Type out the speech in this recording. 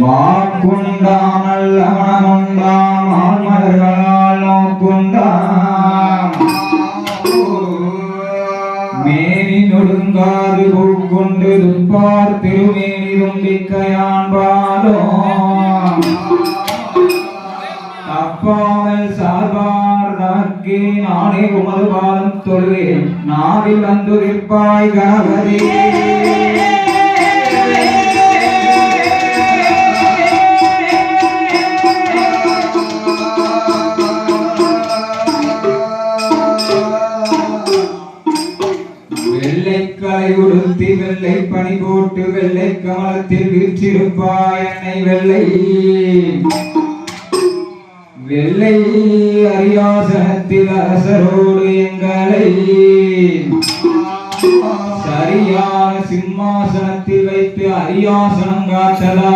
வாக்குண்டாமல் அவனமுண்டாம் ஆன்மலர்களால் நோக்குண்டாம் மேனி நொடுங்காது பூக்கொண்டு துப்பார் திருமேனி தும்பிக்கையான் பாலோ அப்பாமல் சார்பார் தமக்கே நானே உமது பாலம் தொழுவேன் நாவில் வந்துதிர்ப்பாய் கணபதி வெள்ளைக்காய் உடுத்தி வெள்ளை பனி போட்டு வெள்ளை கமலத்தில் வீற்றிருப்பாய் என்னை வெள்ளை வெள்ளை அரியாசனத்தில் அரசரோடு எங்களை சரியான சிம்மாசனத்தில் வைத்து அரியாசனம் காத்தலா